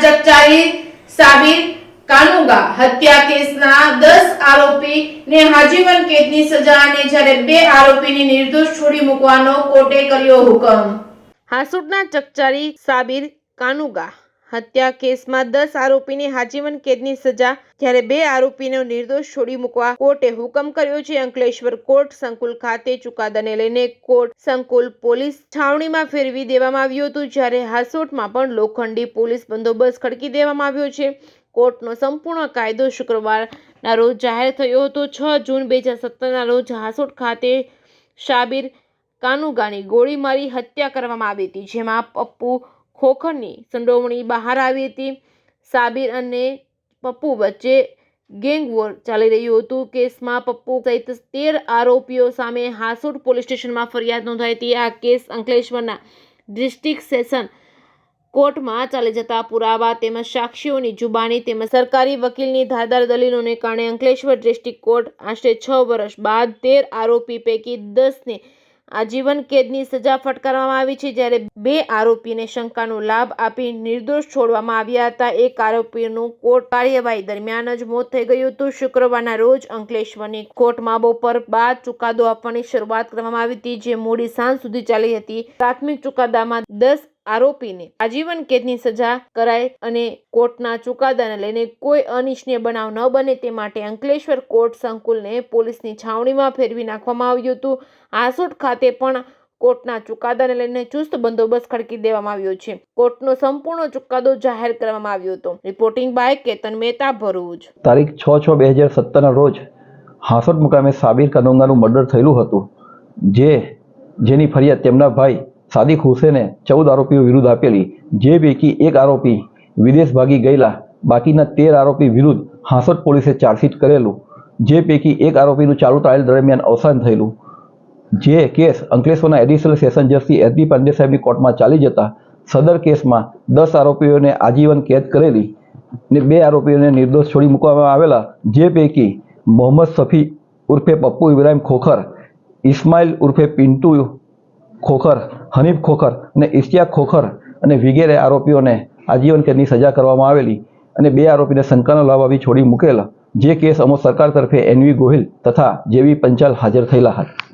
ચકચારી સાબિર કાનુગા હત્યા કેસના 10 આરોપીને આજીવન કેદની સજા અને જ્યારે 2 આરોપીને નિર્દોષ છોડી મૂકવાનો કોર્ટે કર્યો હુકમ। હાસોટના ચકચારી સાબિર કાનુગા હત્યા કેસમાં 10 આરોપીને આજીવન કેદની સજા જ્યારે 2 આરોપીને નિર્દોષ છોડી મૂકવા કોર્ટે હુકમ કર્યો છે। અંકલેશ્વર કોર્ટ સંકુલ ખાતે ચુકાદાને લઈને કોર્ટ સંકુલ પોલીસ છાવણીમાં ફેરવી દેવામાં આવ્યું હતું, જ્યારે હાસોટમાં પણ લોખંડી પોલીસ બંદોબસ્ત ખડકી દેવામાં આવ્યો છે। કોર્ટનો સંપૂર્ણ કાયદો શુક્રવારના રોજ જાહેર થયો હતો। 6 જૂન 2017ના રોજ હાસોટ ખાતે સાબિર કાનુગાની ગોળી મારી હત્યા કરવામાં આવી હતી, જેમાં પપ્પુ ખોખરની સંડોવણી બહાર આવી હતી। સાબિર અને પપ્પુ વચ્ચે ગેંગવોર ચાલી રહ્યું હતું। કેસમાં પપ્પુ સહિત 13 આરોપીઓ સામે હાસોટ પોલીસ સ્ટેશનમાં ફરિયાદ નોંધાઈ હતી। આ કેસ અંકલેશ્વરના ડિસ્ટ્રિક્ટ સેશન કોર્ટમાં ચાલી જતા પુરાવા તેમજ સાક્ષીઓની જુબાની તેમજ સરકારી વકીલની ધારદાર દલીલોને કારણે અંકલેશ્વર ડિસ્ટ્રિક્ટ કોર્ટ આશરે 6 વર્ષ બાદ 13 આરોપી પૈકી 10ને આજીવન કેદની સજા ફટકારવામાં આવી છે, જ્યારે 2 આરોપીને શંકાનો લાભ આપી નિર્દોષ છોડવામાં આવ્યા હતા। એક આરોપીનું કોર્ટ કાર્યવાહી દરમિયાન જ મોત થઈ ગયું હતું। શુક્રવારના રોજ અંકલેશ્વરની કોર્ટમાં બપોર બાદ ચુકાદો આપવાની શરૂઆત કરવામાં આવી હતી, જે મોડી સાંજ સુધી ચાલી હતી। પ્રાથમિક ચુકાદામાં 10 આરોપીને આજીવન કેદની સજા કરાઈ અને કોર્ટના ચુકાદાને લઈને કોઈ અનિચ્છનીય બનાવ ન બને તે માટે અંકલેશ્વર કોર્ટ સંકુલને પોલીસની છાવણીમાં ફેરવી નાખવામાં આવ્યું હતું। હાસોટ ખાતે પણ કોર્ટના ચુકાદાને લઈને ચુસ્ત બંદોબસ્ત ખડકી દેવામાં આવ્યો છે। કોર્ટનો સંપૂર્ણ ચુકાદો જાહેર કરવામાં આવ્યો હતો। Reporting by Ketan Mehta, Bharuch. તારીખ 6/6/2017ના રોજ હાસોટ મુકામે સાબિર કાનુગાનું મર્ડર થયેલું હતું, જેની ફરિયાદ તેમના ભાઈ સાદિક હુસેને 14 આરોપીઓ વિરુદ્ધ આપેલી, જે પૈકી એક આરોપી વિદેશ ભાગી ગયેલા। બાકીના 13 આરોપી વિરુદ્ધ હાસોટ પોલીસે ચાર્જશીટ કરેલું, જે પૈકી એક આરોપીનું ચાલુ ટ્રાયલ દરમિયાન અવસાન થયેલું। જે કેસ અંકલેશ્વરના એડિશનલ સેશન જજ શ્રી એસ.બી. પાંડે સાહેબની કોર્ટમાં ચાલી જતા સદર કેસમાં 10 આરોપીઓને આજીવન કેદ કરેલી ને 2 આરોપીઓને નિર્દોષ છોડી મૂકવામાં આવેલા, જે પૈકી મોહમ્મદ શફી ઉર્ફે પપ્પુ ઇબ્રાહિમ ખોખર, ઇસ્માઇલ ઉર્ફે પિન્ટુ ખોખર, હનીફ ખોખર અને ઇશ્તિયાક ખોખર અને વગેરે આરોપીઓને આજીવન કેદની સજા કરવામાં આવેલી અને 2 આરોપીને શંકાનો લાભ આપી છોડી મૂકેલા। જે કેસ અમો સરકાર તરફે એનવી ગોહિલ તથા જેવી પંચાલ હાજર થયેલા હતા।